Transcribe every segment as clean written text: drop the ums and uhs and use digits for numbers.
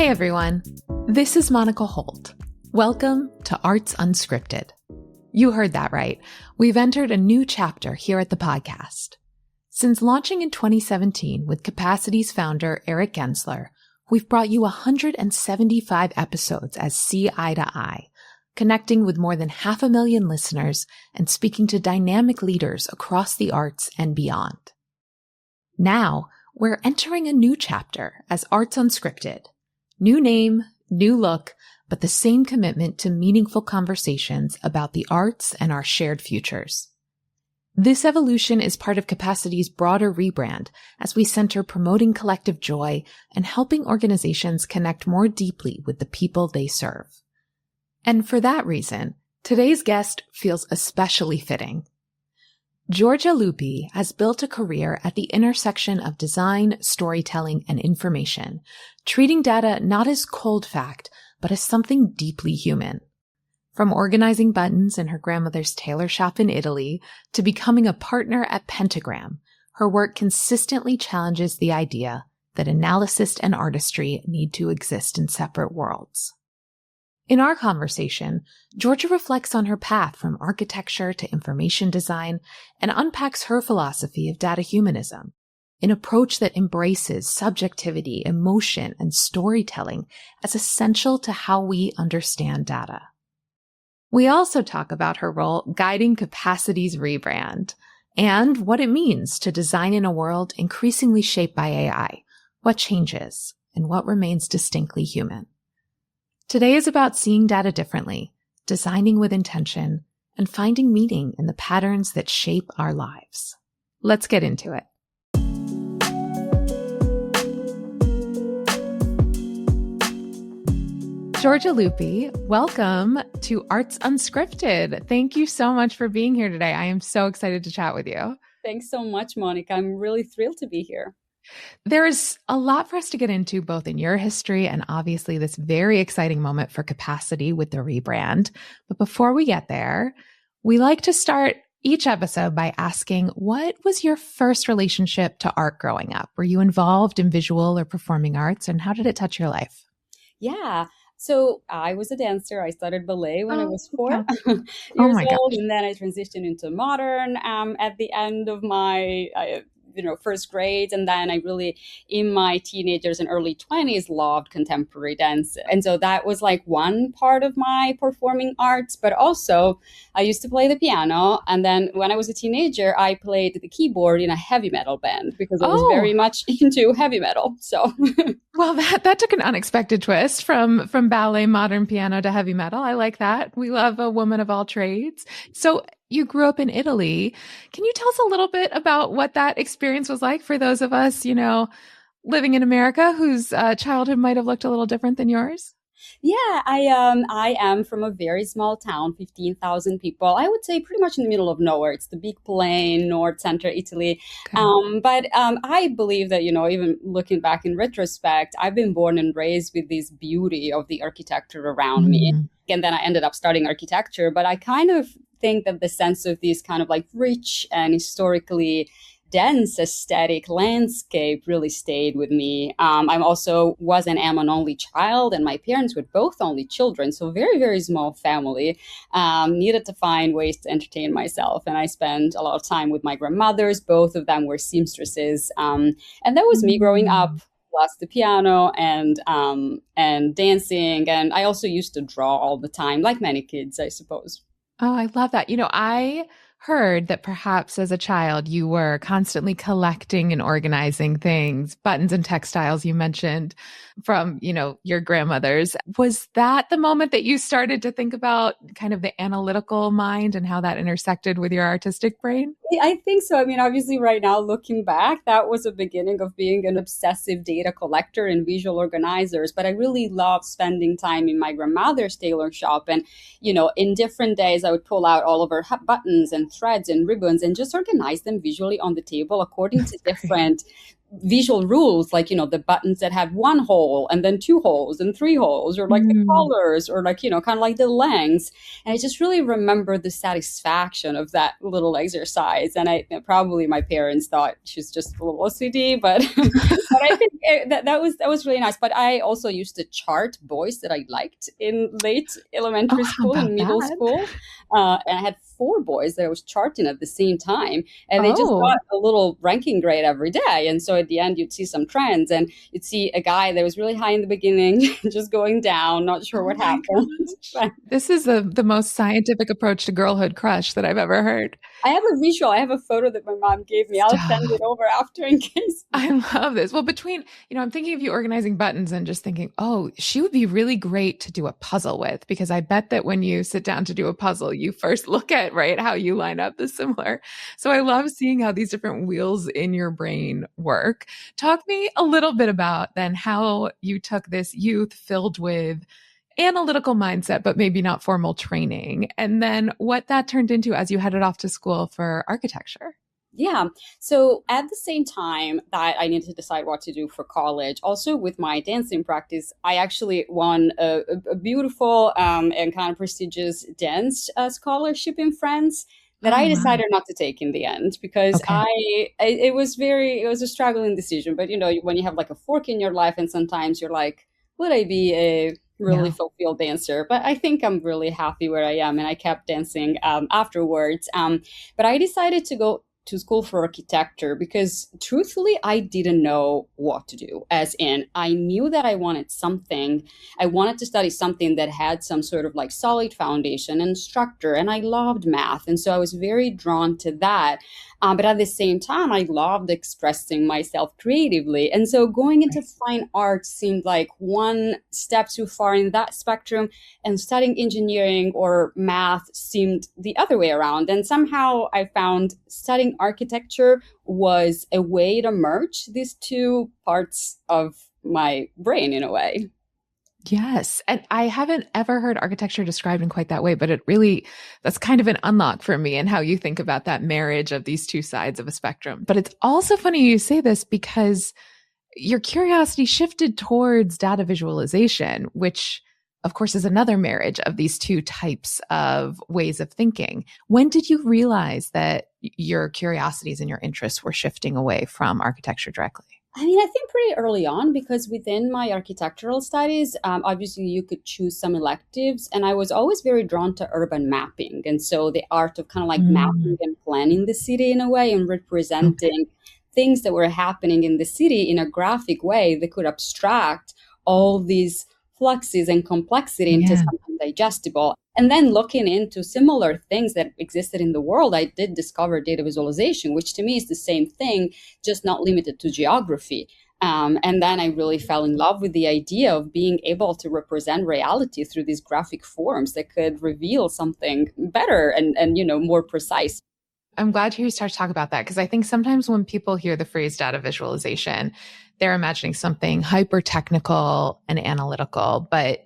Hey everyone, this is Monica Holt. Welcome to Arts Unscripted. You heard that right. We've entered a new chapter here at the podcast. Since launching in 2017 with Capacity's founder, Eric Gensler, we've brought you 175 episodes as See Eye to Eye, connecting with more than 500,000 listeners and speaking to dynamic leaders across the arts and beyond. Now, we're entering a new chapter as Arts Unscripted. New name, new look, but the same commitment to meaningful conversations about the arts and our shared futures. This evolution is part of Capacity's broader rebrand as we center promoting collective joy and helping organizations connect more deeply with the people they serve. And for that reason, today's guest feels especially fitting. Giorgia Lupi has built a career at the intersection of design, storytelling, and information, treating data not as cold fact, but as something deeply human. From organizing buttons in her grandmother's tailor shop in Italy to becoming a partner at Pentagram, her work consistently challenges the idea that analysis and artistry need to exist in separate worlds. In our conversation, Giorgia reflects on her path from architecture to information design and unpacks her philosophy of data humanism, an approach that embraces subjectivity, emotion, and storytelling as essential to how we understand data. We also talk about her role guiding Capacity's rebrand and what it means to design in a world increasingly shaped by AI, what changes, and what remains distinctly human. Today is about seeing data differently, designing with intention, and finding meaning in the patterns that shape our lives. Let's get into it. Giorgia Lupi, welcome to Arts Unscripted. Thank you so much for being here today. I am so excited to chat with you. Thanks so much, Monica. I'm really thrilled to be here. There's a lot for us to get into, both in your history and obviously this very exciting moment for Capacity with the rebrand. But before we get there, we like to start each episode by asking, what was your first relationship to art growing up? Were you involved in visual or performing arts, and how did it touch your life? Yeah. So I was a dancer. I started ballet when I was 4 years old, and then I transitioned into modern at the end of my first grade. And then I really, in my teenagers and early 20s, loved contemporary dance. And so that was like one part of my performing arts. But also, I used to play the piano. And then when I was a teenager, I played the keyboard in a heavy metal band because I was very much into heavy metal. So, well, that took an unexpected twist from ballet, modern piano to heavy metal. I like that. We love a woman of all trades. So you grew up in Italy. Can you tell us a little bit about what that experience was like for those of us, living in America whose childhood might have looked a little different than yours? Yeah, I am from a very small town, 15,000 people. I would say pretty much in the middle of nowhere. It's the big plain, north center Italy. Okay. But I believe that, even looking back in retrospect, I've been born and raised with this beauty of the architecture around me. And then I ended up studying architecture. But I kind of think that the sense of this kind of like rich and historically dense aesthetic landscape really stayed with me. I also was and am an only child, and my parents were both only children. So very, very small family. Needed to find ways to entertain myself. And I spent a lot of time with my grandmothers. Both of them were seamstresses. And that was me growing up, plus the piano and dancing. And I also used to draw all the time, like many kids, I suppose. Oh, I love that. I heard that perhaps as a child you were constantly collecting and organizing things, buttons and textiles you mentioned from, your grandmother's. Was that the moment that you started to think about kind of the analytical mind and how that intersected with your artistic brain? I think so. I mean, obviously right now looking back, that was a beginning of being an obsessive data collector and visual organizers. But I really loved spending time in my grandmother's tailor shop. And, in different days, I would pull out all of her buttons and threads and ribbons and just organize them visually on the table according to different visual rules, like, the buttons that had one hole and then two holes and three holes, or like the Mm. colors, or like, kind of like the lengths. And I just really remember the satisfaction of that little exercise. And probably my parents thought she's just a little OCD, but but I think that was really nice. But I also used to chart boys that I liked in late Oh, elementary how school and about middle that? school. And I had four boys that I was charting at the same time, and they just got Oh, a little ranking grade every day. And so at the end, you'd see some trends, and you'd see a guy that was really high in the beginning, just going down, not sure oh what my happened. gosh. But This is the most scientific approach to girlhood crush that I've ever heard. I have a visual. I have a photo that my mom gave me. I'll send Stop. it over after in case. I love this. Well, between, I'm thinking of you organizing buttons and just thinking, oh, she would be really great to do a puzzle with, because I bet that when you sit down to do a puzzle, you first look at, right, how you line up the similar. So I love seeing how these different wheels in your brain work. Talk me a little bit about then how you took this youth filled with analytical mindset, but maybe not formal training, and then what that turned into as you headed off to school for architecture. Yeah. So at the same time that I needed to decide what to do for college, also with my dancing practice, I actually won a beautiful and kind of prestigious dance scholarship in France that Oh, I wow. decided not to take in the end, because Okay. it was a struggling decision. But when you have like a fork in your life, and sometimes you're like, would I be a really Yeah. fulfilled dancer? But I think I'm really happy where I am, and I kept dancing afterwards. But I decided to go to school for architecture because truthfully, I didn't know what to do. As in, I knew that I wanted to study something that had some sort of like solid foundation and structure. And I loved math. And so I was very drawn to that. But at the same time, I loved expressing myself creatively. And so going into Right. fine art seemed like one step too far in that spectrum, and studying engineering or math seemed the other way around. And somehow I found studying architecture was a way to merge these two parts of my brain in a way. Yes. And I haven't ever heard architecture described in quite that way, but it really, that's kind of an unlock for me and how you think about that marriage of these two sides of a spectrum. But it's also funny you say this because your curiosity shifted towards data visualization, which of course is another marriage of these two types of ways of thinking. When did you realize that your curiosities and your interests were shifting away from architecture directly? I mean, I think pretty early on, because within my architectural studies, obviously you could choose some electives, and I was always very drawn to urban mapping. And so the art of kind of like mapping Mm, and planning the city in a way, and okay. representing things that were happening in the city in a graphic way that could abstract all these fluxes and complexity into Yeah. something digestible. And then looking into similar things that existed in the world, I did discover data visualization, which to me is the same thing, just not limited to geography. And then I really fell in love with the idea of being able to represent reality through these graphic forms that could reveal something better and more precise. I'm glad you started to talk about that because I think sometimes when people hear the phrase data visualization, they're imagining something hyper technical and analytical, but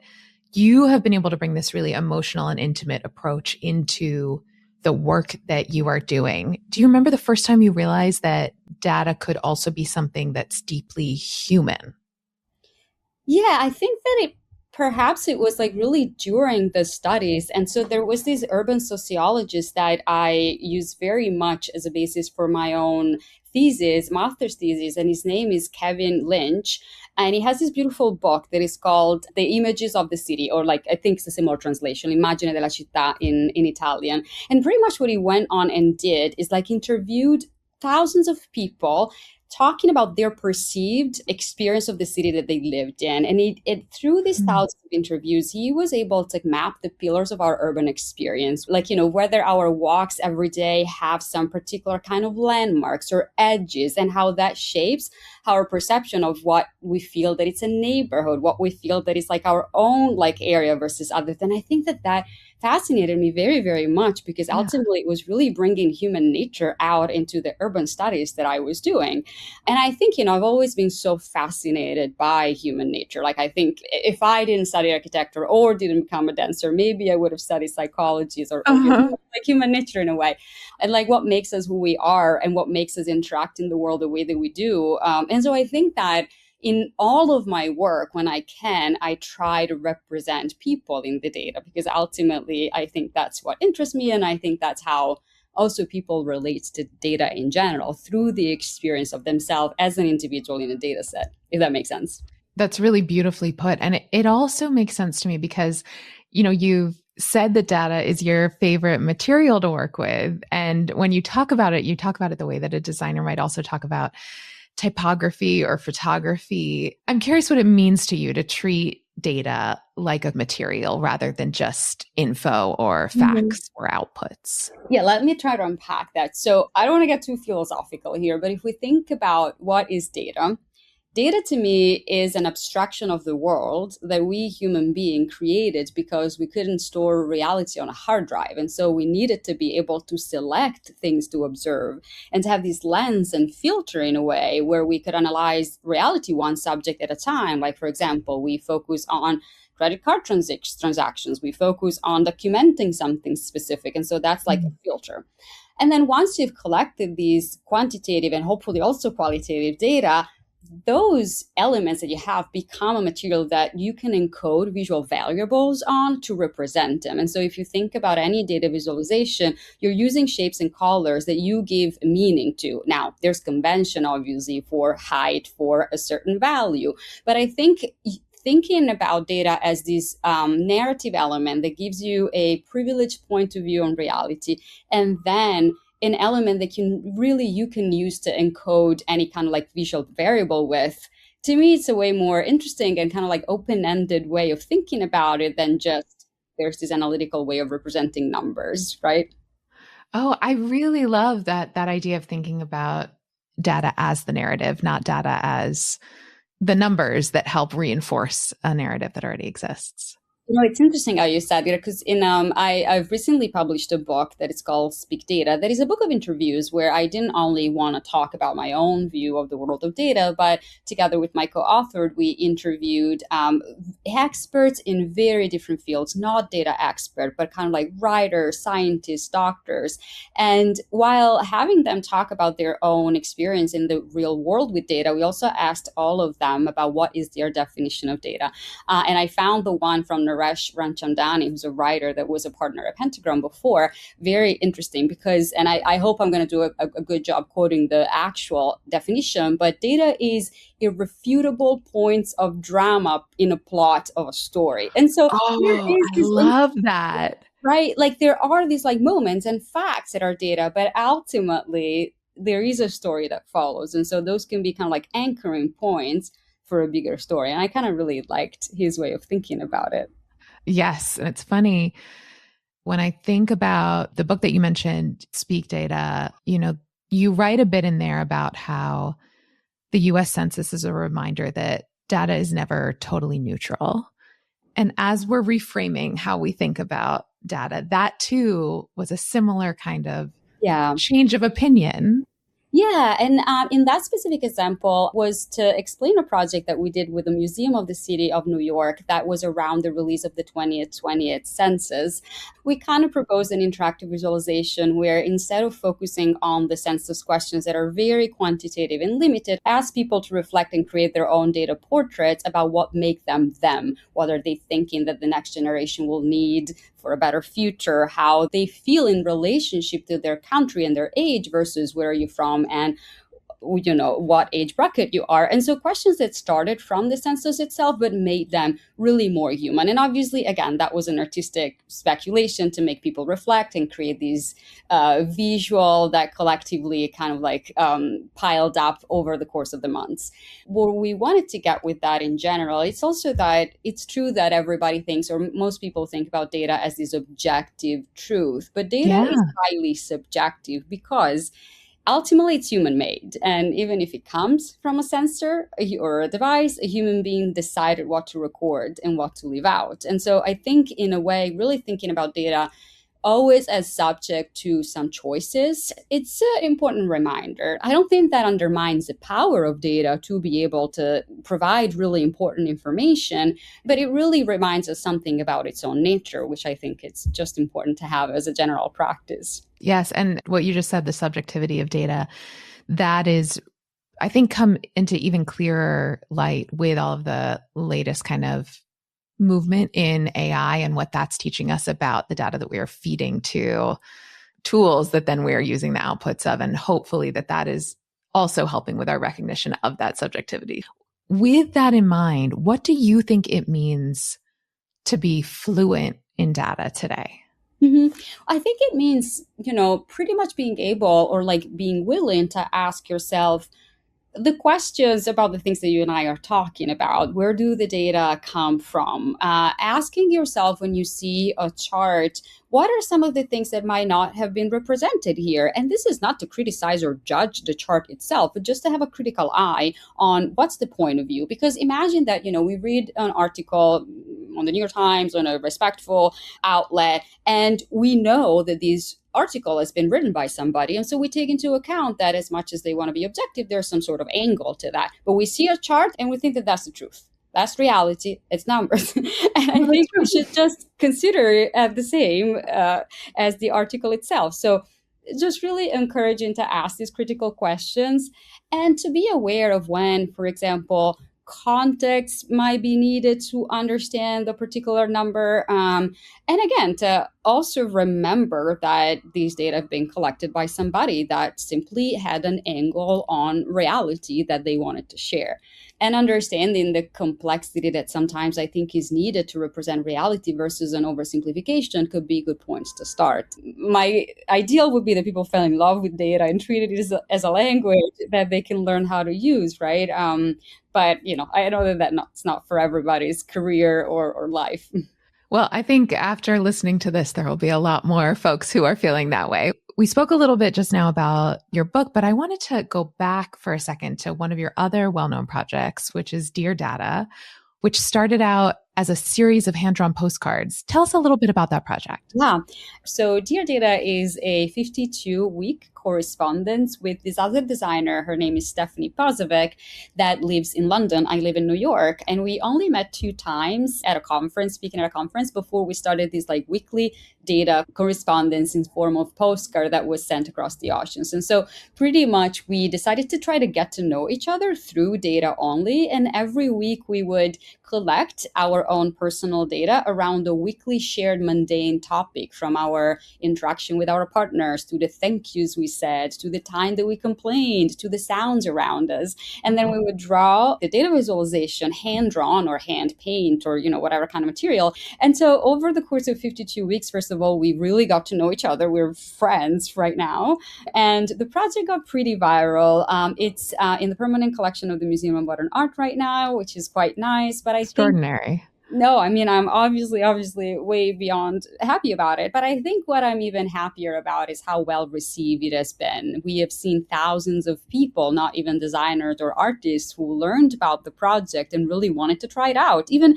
you have been able to bring this really emotional and intimate approach into the work that you are doing. Do you remember the first time you realized that data could also be something that's deeply human? Yeah, I think that perhaps it was like really during the studies. And so there was this urban sociologist that I use very much as a basis for my own thesis, master's thesis, and his name is Kevin Lynch. And he has this beautiful book that is called The Images of the City, or like I think it's a similar translation, Immagine della città in Italian. And pretty much what he went on and did is like interviewed thousands of people talking about their perceived experience of the city that they lived in. And through these Mm, thousands of interviews, he was able to map the pillars of our urban experience, like, whether our walks every day have some particular kind of landmarks or edges, and how that shapes our perception of what we feel that it's a neighborhood, what we feel that it's like our own like area versus others. And I think that fascinated me very, very much, because yeah. ultimately it was really bringing human nature out into the urban studies that I was doing. And I think, I've always been so fascinated by human nature. Like, I think if I didn't study architecture or didn't become a dancer, maybe I would have studied psychology or Uh-huh. like human nature in a way. And like what makes us who we are and what makes us interact in the world the way that we do. And so I think that in all of my work, when I can, I try to represent people in the data, because ultimately I think that's what interests me. And I think that's how also people relate to data in general, through the experience of themselves as an individual in a data set, if that makes sense. That's really beautifully put. And it also makes sense to me because, you've said that data is your favorite material to work with. And when you talk about it, the way that a designer might also talk about typography or photography. I'm curious what it means to you to treat data like a material rather than just info or facts or outputs. Yeah, let me try to unpack that. So I don't want to get too philosophical here, but if we think about what is data, data to me is an abstraction of the world that we human beings created because we couldn't store reality on a hard drive. And so we needed to be able to select things to observe and to have this lens and filter in a way where we could analyze reality one subject at a time. Like, for example, we focus on credit card transactions, we focus on documenting something specific. And so that's like a filter. And then once you've collected these quantitative and hopefully also qualitative data, those elements that you have become a material that you can encode visual variables on to represent them. And so if you think about any data visualization, you're using shapes and colors that you give meaning to. Now, there's convention, obviously, for height, for a certain value. But I think thinking about data as this narrative element that gives you a privileged point of view on reality, and then an element that you can use to encode any kind of like visual variable with, to me it's a way more interesting and kind of like open-ended way of thinking about it than just there's this analytical way of representing numbers, right? Oh, I really love that idea of thinking about data as the narrative, not data as the numbers that help reinforce a narrative that already exists. It's interesting how you said it, because I've recently published a book that is called Speak Data. That is a book of interviews where I didn't only want to talk about my own view of the world of data, but together with my co-author, we interviewed experts in very different fields, not data expert, but kind of like writers, scientists, doctors. And while having them talk about their own experience in the real world with data, we also asked all of them about what is their definition of data. And I found the one from Naresh Ramchandani, who's a writer that was a partner at Pentagram before, very interesting because, and I hope I'm going to do a good job quoting the actual definition, but data is irrefutable points of drama in a plot of a story. And so there Oh, is I this, love that. right? Like there are these like moments and facts that are data, but ultimately there is a story that follows. And so those can be kind of like anchoring points for a bigger story. And I kind of really liked his way of thinking about it. Yes. And it's funny when I think about the book that you mentioned, Speak Data, you write a bit in there about how the US Census is a reminder that data is never totally neutral. And as we're reframing how we think about data, that too was a similar kind of change of opinion. Yeah, and in that specific example was to explain a project that we did with the Museum of the City of New York that was around the release of the 20th census. We kind of proposed an interactive visualization where instead of focusing on the census questions that are very quantitative and limited, ask people to reflect and create their own data portraits about what make them them. What are they thinking that the next generation will need for a better future, how they feel in relationship to their country and their age versus where are you from and what age bracket you are. And so questions that started from the census itself but made them really more human. And obviously, again, that was an artistic speculation to make people reflect and create these visual that collectively kind of like piled up over the course of the months. What we wanted to get with that in general, it's also that it's true that everybody thinks, or most people think about data as this objective truth, but data is highly subjective because ultimately it's human made. And even if it comes from a sensor or a device, a human being decided what to record and what to leave out. And so I think in a way, really thinking about data always as subject to some choices, it's an important reminder. I don't think that undermines the power of data to be able to provide really important information, but it really reminds us something about its own nature, which I think it's just important to have as a general practice. Yes. And what you just said, the subjectivity of data, that is, I think, come into even clearer light with all of the latest kind of movement in AI and what that's teaching us about the data that we are feeding to tools that then we're using the outputs of. And hopefully that is also helping with our recognition of that subjectivity. With that in mind, what do you think it means to be fluent in data today? Mm-hmm. I think it means, pretty much being able or like being willing to ask yourself the questions about the things that you and I are talking about. Where do the data come from? Asking yourself when you see a chart, what are some of the things that might not have been represented here? And this is not to criticize or judge the chart itself, but just to have a critical eye on what's the point of view. Because imagine that, we read an article on the New York Times, on a respectful outlet, and we know that these article has been written by somebody. And so we take into account that as much as they want to be objective, there's some sort of angle to that. But we see a chart and we think that that's the truth. That's reality. It's numbers. And I think we should just consider it the same as the article itself. So just really encouraging to ask these critical questions and to be aware of when, for example, context might be needed to understand the particular number. And again, to also remember that these data have been collected by somebody that simply had an angle on reality that they wanted to share. And understanding the complexity that sometimes I think is needed to represent reality versus an oversimplification could be good points to start. My ideal would be that people fell in love with data and treated it as a language that they can learn how to use, right? But, I know that it's not for everybody's career or life. Well, I think after listening to this, there will be a lot more folks who are feeling that way. We spoke a little bit just now about your book, but I wanted to go back for a second to one of your other well-known projects, which is Dear Data, which started out as a series of hand-drawn postcards. Tell us a little bit about that project. Yeah. So Dear Data is a 52-week correspondence with this other designer. Her name is Stephanie Pazovic, that lives in London. I live in New York. And we only met 2 times at a conference, speaking at a conference, before we started this weekly data correspondence in form of postcard that was sent across the oceans. And so pretty much we decided to try to get to know each other through data only. And every week we would collect our own personal data around a weekly shared mundane topic, from our interaction with our partners, to the thank yous we said, to the time that we complained, to the sounds around us. And then we would draw the data visualization hand drawn or hand paint or, whatever kind of material. And so over the course of 52 weeks, first of all, we really got to know each other. We're friends right now. And the project got pretty viral. It's in the permanent collection of the Museum of Modern Art right now, which is quite nice. But I Extraordinary. No, I mean, I'm obviously way beyond happy about it. But I think what I'm even happier about is how well received it has been. We have seen thousands of people, not even designers or artists, who learned about the project and really wanted to try it out. Even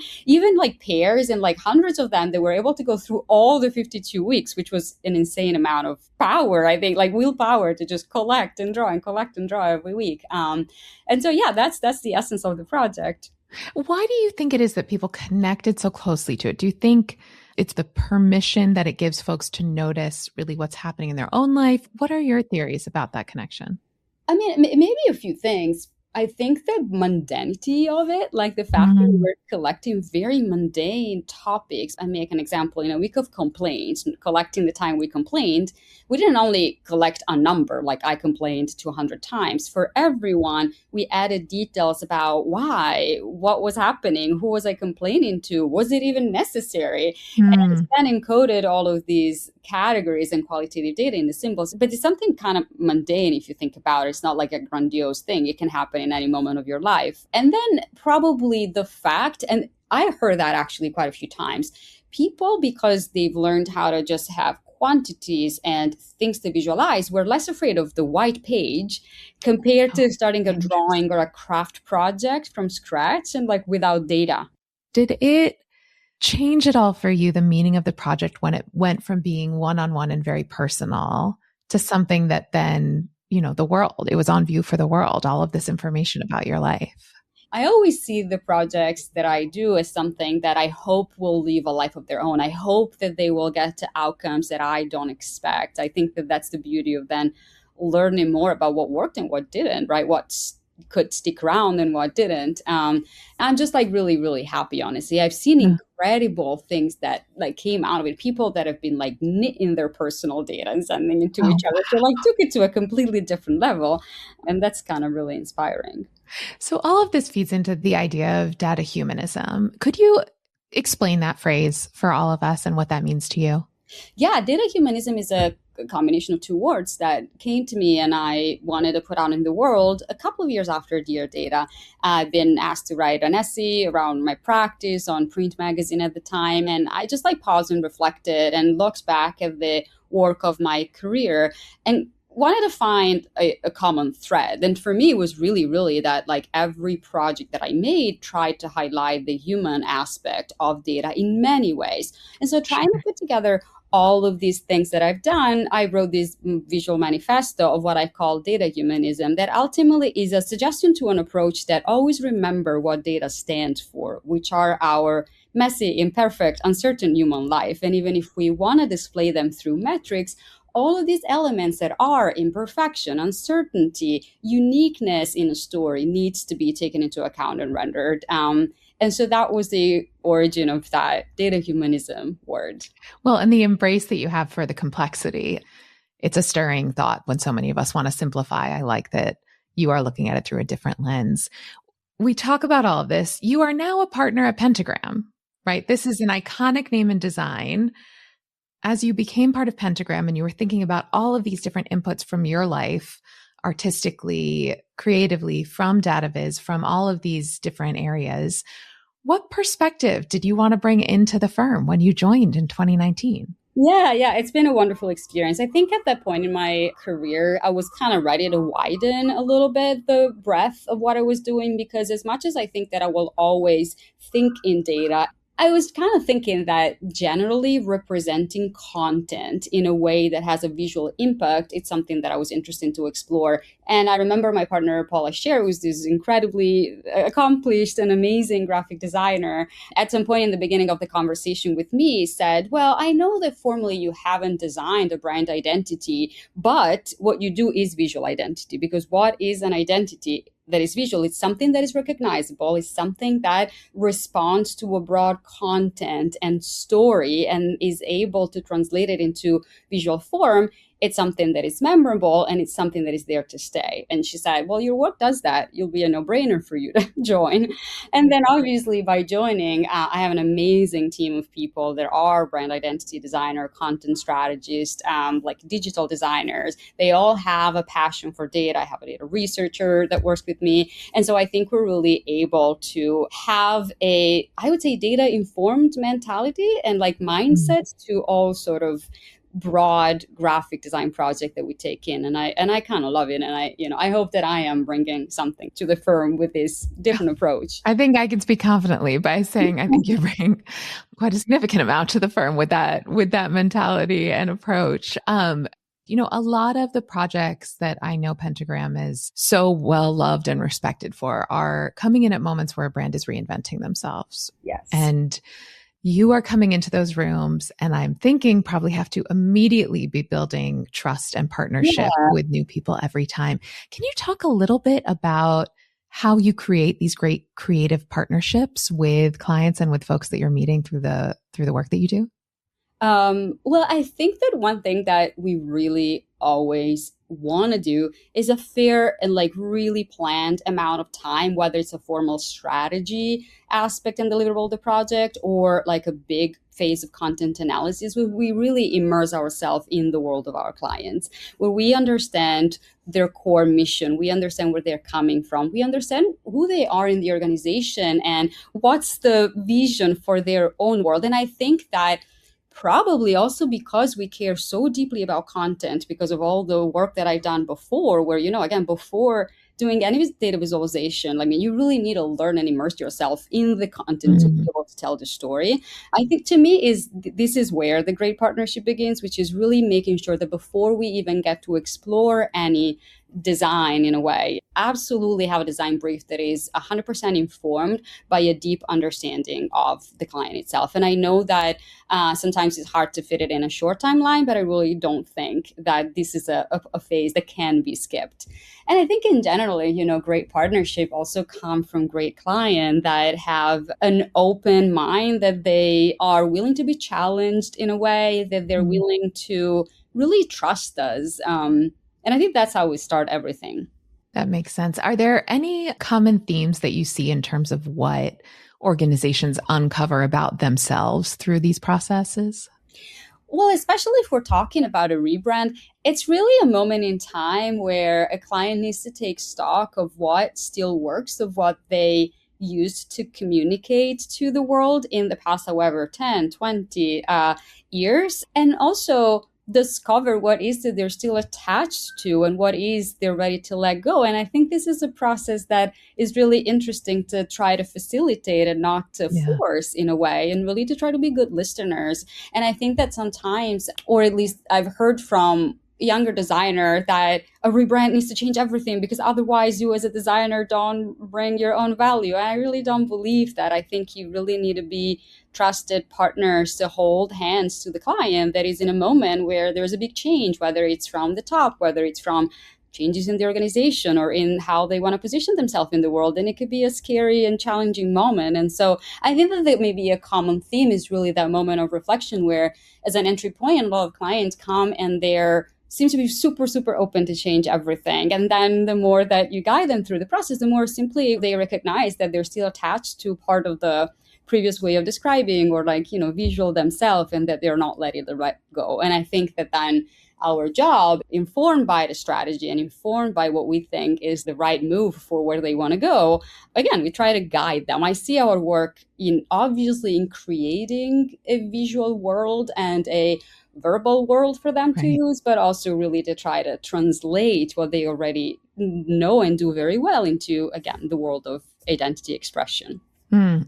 pairs and hundreds of them that were able to go through all the 52 weeks, which was an insane amount of power, I think, willpower to just collect and draw every week. And so, yeah, that's the essence of the project. Why do you think it is that people connected so closely to it? Do you think it's the permission that it gives folks to notice really what's happening in their own life? What are your theories about that connection? I mean, maybe a few things. I think the mundanity of it, like the fact that we're collecting very mundane topics. I make an example, in a week of complaints, collecting the time we complained, we didn't only collect a number, like I complained 200 times. For everyone, we added details about why, what was happening, who was I complaining to, was it even necessary? And then encoded all of these categories and qualitative data in the symbols. But it's something kind of mundane if you think about it. It's not like a grandiose thing. It can happen in any moment of your life. And then probably the fact, and I heard that actually quite a few times, people, because they've learned how to just have quantities and things to visualize, were less afraid of the white page compared to starting a drawing or a craft project from scratch and without data. Did it change at all for you the meaning of the project when it went from being one-on-one and very personal to something that then, the world, it was on view for the world, all of this information about your life? I always see the projects that I do as something that I hope will live a life of their own. I hope that they will get to outcomes that I don't expect. I think that that's the beauty of then learning more about what worked and what didn't, right? Could stick around and what didn't. I'm just like really, really happy, honestly. I've seen incredible things that like came out of it. People that have been like knitting their personal data and sending it to each other. So like took it to a completely different level. And that's kind of really inspiring. So all of this feeds into the idea of data humanism. Could you explain that phrase for all of us and what that means to you? Yeah, data humanism is a combination of two words that came to me and I wanted to put out in the world a couple of years after Dear Data. I've been asked to write an essay around my practice on print magazine at the time. And I just like paused and reflected and looked back at the work of my career and wanted to find a common thread. And for me, it was really, really that like every project that I made tried to highlight the human aspect of data in many ways. And so trying to put together all of these things that I've done, I wrote this visual manifesto of what I call data humanism that ultimately is a suggestion to an approach that always remember what data stands for, which are our messy, imperfect, uncertain human life. And even if we want to display them through metrics, all of these elements that are imperfection, uncertainty, uniqueness in a story needs to be taken into account and rendered. And so that was the origin of that data humanism word. Well, and the embrace that you have for the complexity, it's a stirring thought when so many of us want to simplify. I like that you are looking at it through a different lens. We talk about all of this. You are now a partner at Pentagram, right? This is an iconic name and design. As you became part of Pentagram and you were thinking about all of these different inputs from your life, artistically, creatively, from DataViz, from all of these different areas, what perspective did you want to bring into the firm when you joined in 2019? Yeah, it's been a wonderful experience. I think at that point in my career, I was kind of ready to widen a little bit the breadth of what I was doing, because as much as I think that I will always think in data, I was kind of thinking that generally representing content in a way that has a visual impact, it's something that I was interested to explore. And I remember my partner, Paula Scher, who's this incredibly accomplished and amazing graphic designer, at some point in the beginning of the conversation with me said, well, I know that formally you haven't designed a brand identity, but what you do is visual identity, because what is an identity that is visual? It's something that is recognizable. It's something that responds to a broad content and story and is able to translate it into visual form. It's something that is memorable and it's something that is there to stay. And she said, well, your work does that. You'll be a no-brainer for you to join. And then obviously by joining, I have an amazing team of people that are brand identity designer, content strategists, like digital designers. They all have a passion for data. I have a data researcher that works with me. And so I think we're really able to have I would say, data-informed mentality and like mindset to all sort of broad graphic design project that we take in, and I kind of love it, and I hope that I am bringing something to the firm with this different approach. I think I can speak confidently by saying I think you bring quite a significant amount to the firm with that mentality and approach. A lot of the projects that I know Pentagram is so well loved and respected for are coming in at moments where a brand is reinventing themselves. Yes. And you are coming into those rooms, and I'm thinking probably have to immediately be building trust and partnership with new people every time. Can you talk a little bit about how you create these great creative partnerships with clients and with folks that you're meeting through the work that you do? Well, I think that one thing that we really always want to do is a fair and like really planned amount of time, whether it's a formal strategy aspect and deliverable of the project or like a big phase of content analysis where we really immerse ourselves in the world of our clients, where we understand their core mission, we understand where they're coming from, we understand who they are in the organization and what's the vision for their own world. And I think that probably also because we care so deeply about content, because of all the work that I've done before, where, again, before doing any data visualization, I mean, you really need to learn and immerse yourself in the content to be able to tell the story. I think to me this is where the great partnership begins, which is really making sure that before we even get to explore any design in a way, absolutely have a design brief that is 100% informed by a deep understanding of the client itself. And I know that sometimes it's hard to fit it in a short timeline, but I really don't think that this is a phase that can be skipped. And I think in general, great partnership also come from great clients that have an open mind, that they are willing to be challenged in a way, that they're willing to really trust us. And I think that's how we start everything. That makes sense. Are there any common themes that you see in terms of what organizations uncover about themselves through these processes? Well, especially if we're talking about a rebrand, it's really a moment in time where a client needs to take stock of what still works, of what they used to communicate to the world in the past, however, 10, 20 years, and also discover what is that they're still attached to and what is they're ready to let go. And I think this is a process that is really interesting to try to facilitate and not to force in a way, and really to try to be good listeners. And I think that sometimes, or at least I've heard from younger designer, that a rebrand needs to change everything because otherwise you as a designer don't bring your own value. And I really don't believe that. I think you really need to be trusted partners to hold hands to the client that is in a moment where there's a big change, whether it's from the top, whether it's from changes in the organization or in how they want to position themselves in the world. And it could be a scary and challenging moment. And so I think that maybe a common theme is really that moment of reflection where, as an entry point, a lot of clients come and they're seem to be super, super open to change everything. And then the more that you guide them through the process, the more simply they recognize that they're still attached to part of the previous way of describing or visual themselves, and that they're not letting it let go. And I think that then our job, informed by the strategy and informed by what we think is the right move for where they want to go, again, we try to guide them. I see our work obviously in creating a visual world and a verbal world for them to use, but also really to try to translate what they already know and do very well into, again, the world of identity expression.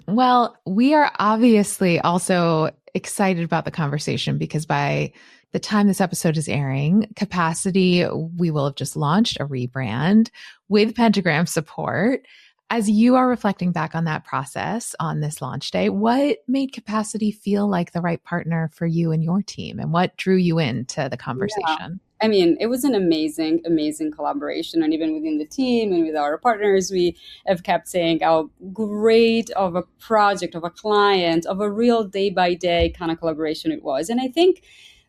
Well, we are obviously also excited about the conversation because by the time this episode is airing, Capacity, we will have just launched a rebrand with Pentagram support. As you are reflecting back on that process on this launch day, what made Capacity feel like the right partner for you and your team? And what drew you into the conversation? Yeah. I mean, it was an amazing, amazing collaboration. And even within the team and with our partners, we have kept saying how great of a project, of a client, of a real day-by-day kind of collaboration it was. And I think,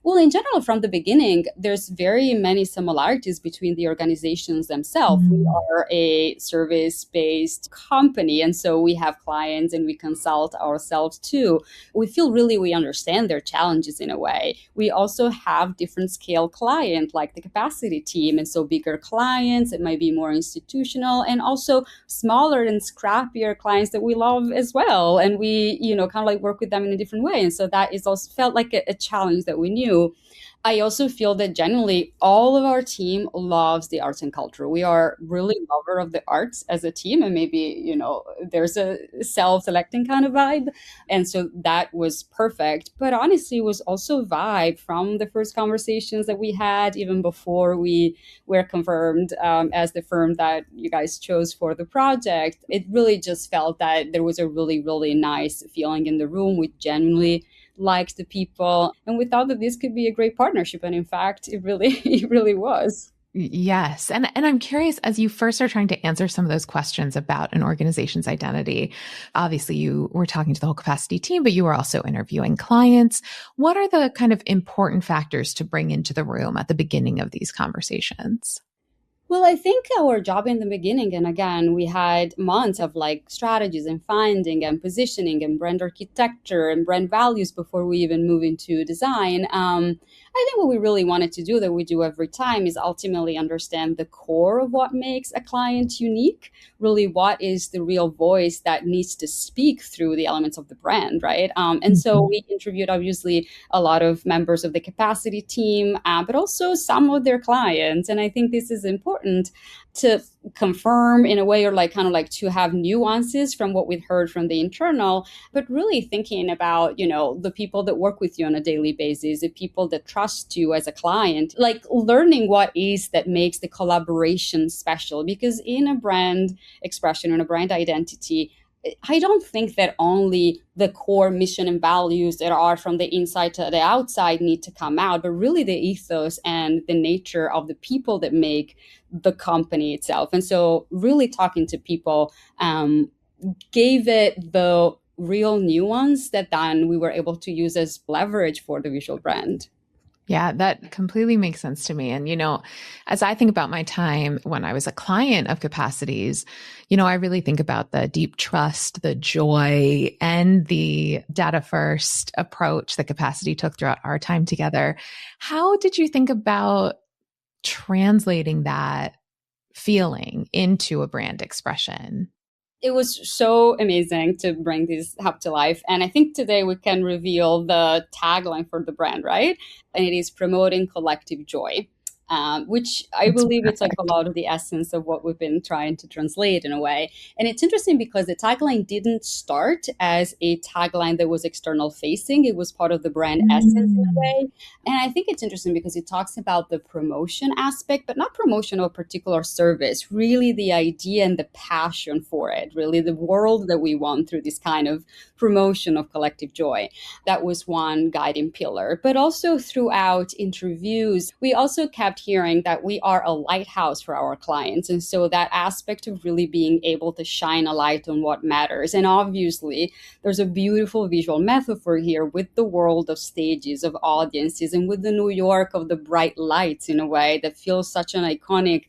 well, in general, from the beginning, there's very many similarities between the organizations themselves. We are a service-based company, and so we have clients and we consult ourselves too. We feel really we understand their challenges in a way. We also have different scale clients like the Capacity team, and so bigger clients, it might be more institutional, and also smaller and scrappier clients that we love as well. And we, kind of work with them in a different way. And so that is also felt like a challenge that we knew. I also feel that generally all of our team loves the arts and culture. We are really lover of the arts as a team, and maybe, there's a self-selecting kind of vibe. And so that was perfect. But honestly, it was also vibe from the first conversations that we had, even before we were confirmed as the firm that you guys chose for the project. It really just felt that there was a really, really nice feeling in the room. We genuinely liked the people, and we thought that this could be a great partnership. And in fact, it really was. Yes. And I'm curious, as you first are trying to answer some of those questions about an organization's identity, obviously you were talking to the whole Capacity team, but you were also interviewing clients. What are the kind of important factors to bring into the room at the beginning of these conversations? Well, I think our job in the beginning, and again, we had months of strategies and finding and positioning and brand architecture and brand values before we even move into design. I think what we really wanted to do, that we do every time, is ultimately understand the core of what makes a client unique. Really, what is the real voice that needs to speak through the elements of the brand, right? And so we interviewed, obviously, a lot of members of the Capacity team, but also some of their clients. And I think this is important important to confirm in a way, or like kind of like to have nuances from what we've heard from the internal, but really thinking about, the people that work with you on a daily basis, the people that trust you as a client, like learning what is that makes the collaboration special. Because in a brand expression, in a brand identity, I don't think that only the core mission and values that are from the inside to the outside need to come out, but really the ethos and the nature of the people that make the company itself. And so really talking to people gave it the real nuance that then we were able to use as leverage for the visual brand. Yeah, that completely makes sense to me. And, as I think about my time when I was a client of Capacities, I really think about the deep trust, the joy, and the data first approach that Capacity took throughout our time together. How did you think about translating that feeling into a brand expression? It was so amazing to bring this up to life. And I think today we can reveal the tagline for the brand, right? And it is promoting collective joy. Which I believe it's like a lot of the essence of what we've been trying to translate in a way. And it's interesting because the tagline didn't start as a tagline that was external facing. It was part of the brand essence in a way. And I think it's interesting because it talks about the promotion aspect, but not promotion of a particular service, really the idea and the passion for it, really the world that we want through this kind of promotion of collective joy. That was one guiding pillar. But also throughout interviews, we also kept hearing that we are a lighthouse for our clients. And so that aspect of really being able to shine a light on what matters. And obviously, there's a beautiful visual metaphor here with the world of stages, of audiences, and with the New York of the bright lights in a way that feels such an iconic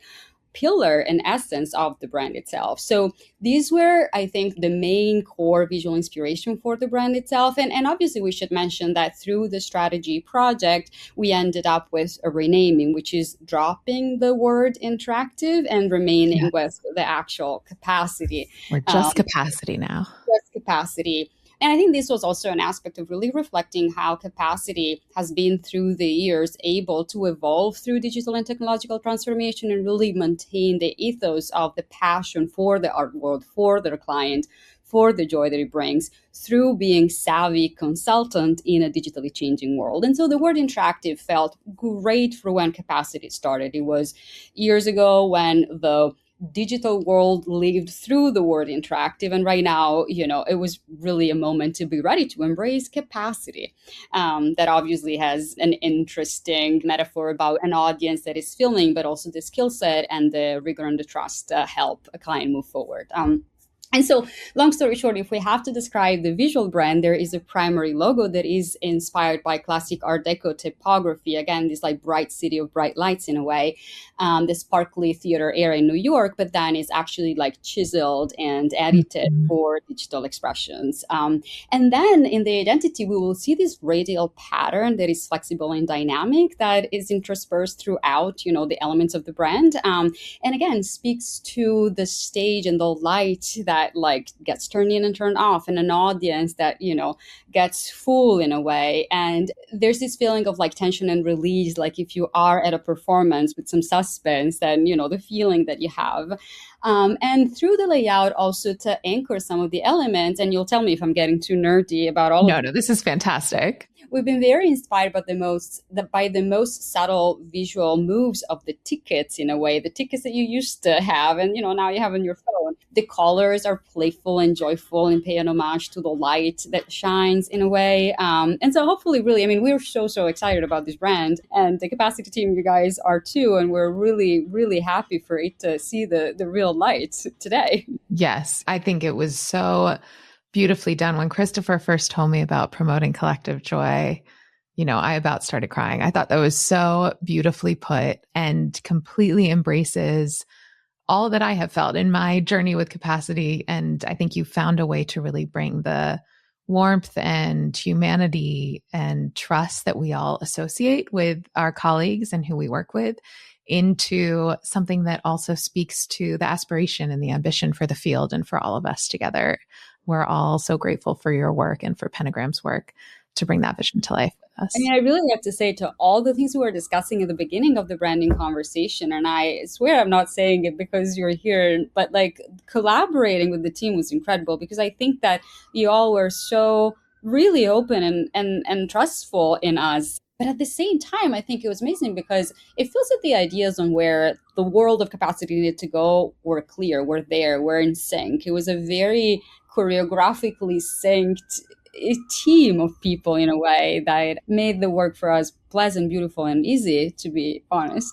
pillar and essence of the brand itself. So these were, I think, the main core visual inspiration for the brand itself. And obviously we should mention that through the strategy project, we ended up with a renaming, which is dropping the word interactive and remaining with the actual capacity. We're just capacity now. Just capacity. And I think this was also an aspect of really reflecting how Capacity has been through the years able to evolve through digital and technological transformation and really maintain the ethos of the passion for the art world, for their client, for the joy that it brings through being savvy consultant in a digitally changing world. And so the word interactive felt great for when Capacity started. It was years ago when the digital world lived through the word interactive. And right now, it was really a moment to be ready to embrace capacity. That obviously has an interesting metaphor about an audience that is filming, but also the skill set and the rigor and the trust help a client move forward. And so, long story short, if we have to describe the visual brand, there is a primary logo that is inspired by classic Art Deco typography. Again, this like bright city of bright lights in a way, the sparkly theater area in New York, but then is actually like chiseled and edited for digital expressions. And then in the identity, we will see this radial pattern that is flexible and dynamic that is interspersed throughout, the elements of the brand. And again, speaks to the stage and the light that like gets turned in and turned off, and an audience that gets full in a way. And there's this feeling of like tension and release, like if you are at a performance with some suspense, then the feeling that you have. And through the layout also to anchor some of the elements, and you'll tell me if I'm getting too nerdy about all of No, this is fantastic. We've been very inspired by the most subtle visual moves of the tickets in a way, the tickets that you used to have and now you have on your phone. The colors are playful and joyful and pay an homage to the light that shines in a way. And so hopefully really, we're so excited about this brand, and the Capacity team, you guys are too. And we're really, really happy for it to see the real light today. Yes, I think it was so beautifully done. When Christopher first told me about promoting collective joy, I about started crying. I thought that was so beautifully put and completely embraces all that I have felt in my journey with Capacity. And I think you found a way to really bring the warmth and humanity and trust that we all associate with our colleagues and who we work with into something that also speaks to the aspiration and the ambition for the field and for all of us together. We're all so grateful for your work and for Pentagram's work to bring that vision to life. I us. mean, I really have to say to all the things we were discussing at the beginning of the branding conversation, and I swear I'm not saying it because you're here, but like collaborating with the team was incredible because I think that you all were so really open and trustful in us. But at the same time, I think it was amazing because it feels that the ideas on where the world of capacity needed to go were clear, were there, were in sync. It was a very choreographically synced a team of people in a way that made the work for us pleasant, beautiful, and easy, to be honest.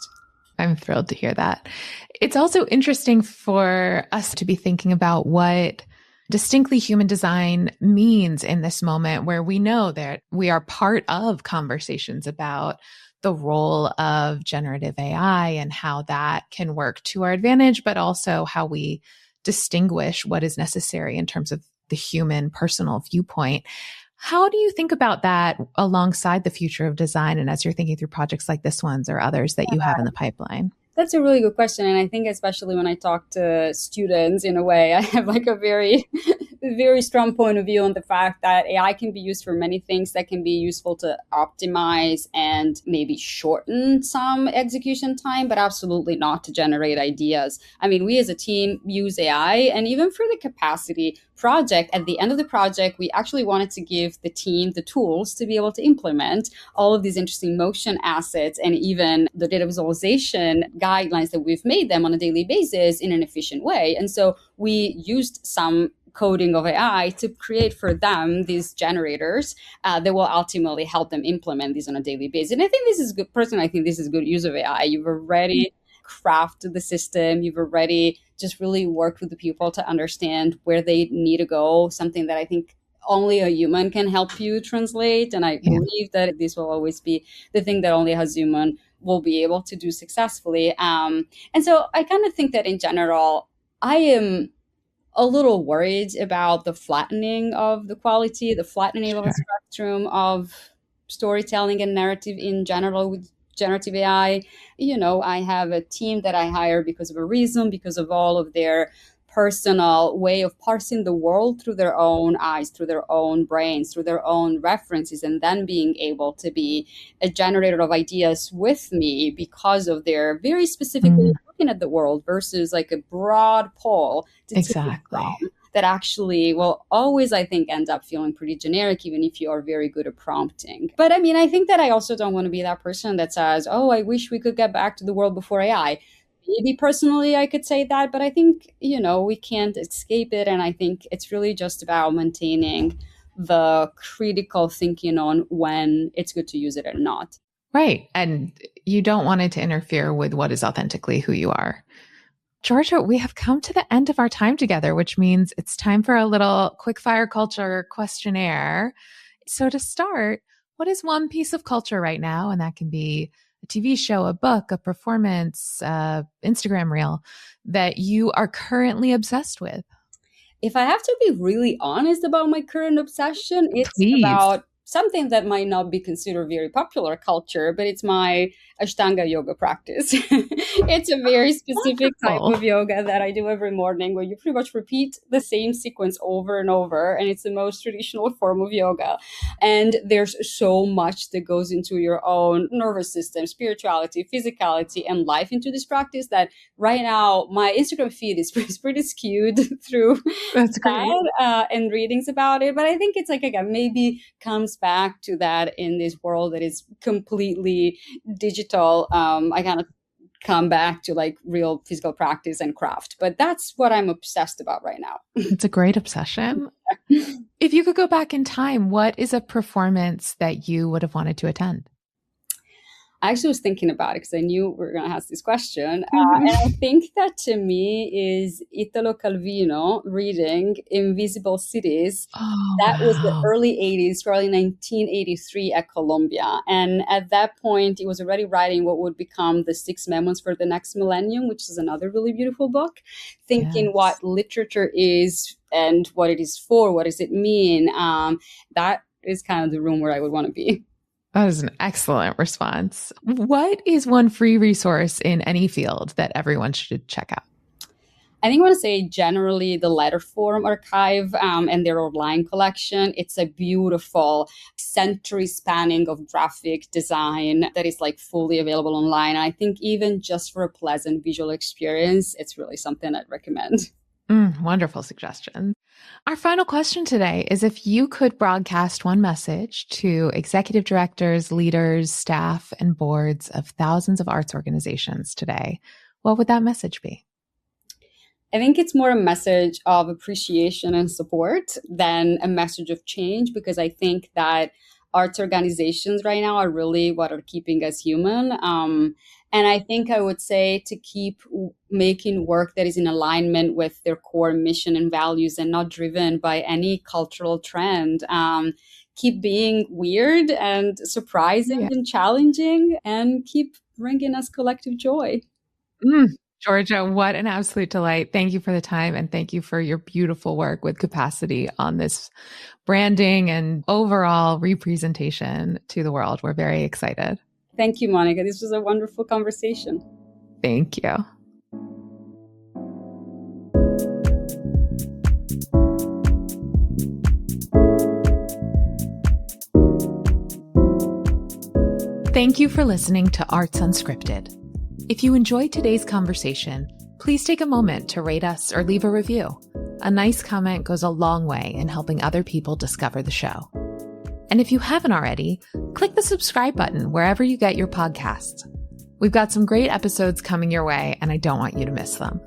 I'm thrilled to hear that. It's also interesting for us to be thinking about what distinctly human design means in this moment where we know that we are part of conversations about the role of generative AI and how that can work to our advantage, but also how we distinguish what is necessary in terms of the human personal viewpoint. How do you think about that alongside the future of design and as you're thinking through projects like this ones or others that you have in the pipeline? That's a really good question. And I think especially when I talk to students in a way, I have like a very, very strong point of view on the fact that AI can be used for many things that can be useful to optimize and maybe shorten some execution time, but absolutely not to generate ideas. I mean, we as a team use AI, and even for the capacity project, at the end of the project, we actually wanted to give the team the tools to be able to implement all of these interesting motion assets and even the data visualization guidelines that we've made them on a daily basis in an efficient way. And so we used some coding of AI to create for them these generators that will ultimately help them implement these on a daily basis. And I think this is good. Personally, I think this is good use of AI. You've already crafted the system. You've already just really worked with the people to understand where they need to go, something that I think only a human can help you translate. And I believe that this will always be the thing that only a human will be able to do successfully. And so I kind of think that in general, I am a little worried about the flattening of the quality, the flattening of a spectrum of storytelling and narrative in general with generative AI. You know, I have a team that I hire because of a reason, because of all of their personal way of parsing the world through their own eyes, through their own brains, through their own references, and then being able to be a generator of ideas with me because of their very specific way of looking at the world versus like a broad poll to Exactly. that actually will always, I think, end up feeling pretty generic, even if you are very good at prompting. But I mean, I think that I also don't want to be that person that says, oh, I wish we could get back to the world before AI. Maybe personally I could say that, but I think, you know, we can't escape it. And I think it's really just about maintaining the critical thinking on when it's good to use it or not. Right. And you don't want it to interfere with what is authentically who you are. Giorgia, we have come to the end of our time together, which means it's time for a little quickfire culture questionnaire. So to start, what is one piece of culture right now? And that can be a TV show, a book, a performance, Instagram reel that you are currently obsessed with. If I have to be really honest about my current obsession, it's Please. about something that might not be considered very popular culture, but it's my Ashtanga yoga practice. It's a very specific type of yoga that I do every morning where you pretty much repeat the same sequence over and over. And it's the most traditional form of yoga. And there's so much that goes into your own nervous system, spirituality, physicality, and life into this practice that right now my Instagram feed is pretty skewed through That's great. and readings about it. But I think it's like, again, maybe comes back to that in this world that is completely digital. I kind of come back to like real physical practice and craft. But that's what I'm obsessed about right now. It's a great obsession. If you could go back in time, what is a performance that you would have wanted to attend? I actually was thinking about it because I knew we were going to ask this question. And I think that to me is Italo Calvino reading Invisible Cities. That was the early 80s, probably 1983 at Columbia. And at that point, he was already writing what would become the Six Memoirs for the Next Millennium, which is another really beautiful book, thinking what literature is and what it is for, what does it mean. That is kind of the room where I would want to be. That is an excellent response. What is one free resource in any field that everyone should check out? I think I want to say generally the Letterform archive and their online collection. It's a beautiful century spanning of graphic design that is like fully available online. I think even just for a pleasant visual experience, it's really something I'd recommend. Wonderful suggestion. Our final question today is, if you could broadcast one message to executive directors, leaders, staff, and boards of thousands of arts organizations today, what would that message be? I think it's more a message of appreciation and support than a message of change, because I think that arts organizations right now are really what are keeping us human. And I think I would say to keep making work that is in alignment with their core mission and values and not driven by any cultural trend. Keep being weird and surprising and challenging, and keep bringing us collective joy. Giorgia, what an absolute delight. Thank you for the time, and thank you for your beautiful work with Capacity on this branding and overall representation to the world. We're very excited. Thank you, Monica. This was a wonderful conversation. Thank you. Thank you for listening to Arts Unscripted. If you enjoyed today's conversation, please take a moment to rate us or leave a review. A nice comment goes a long way in helping other people discover the show. And if you haven't already, click the subscribe button wherever you get your podcasts. We've got some great episodes coming your way, and I don't want you to miss them.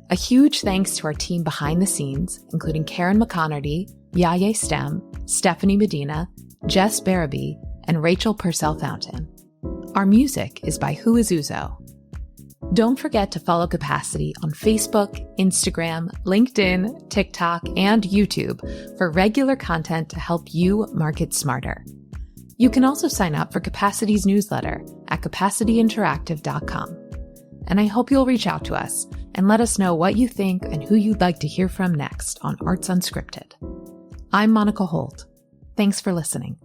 A huge thanks to our team behind the scenes, including Karen McConerty, Yaye Stem, Stephanie Medina, Jess Barabee, and Rachel Purcell Fountain. Our music is by Who Is Uzo. Don't forget to follow Capacity on Facebook, Instagram, LinkedIn, TikTok, and YouTube for regular content to help you market smarter. You can also sign up for Capacity's newsletter at capacityinteractive.com. And I hope you'll reach out to us and let us know what you think and who you'd like to hear from next on Arts Unscripted. I'm Monica Holt. Thanks for listening.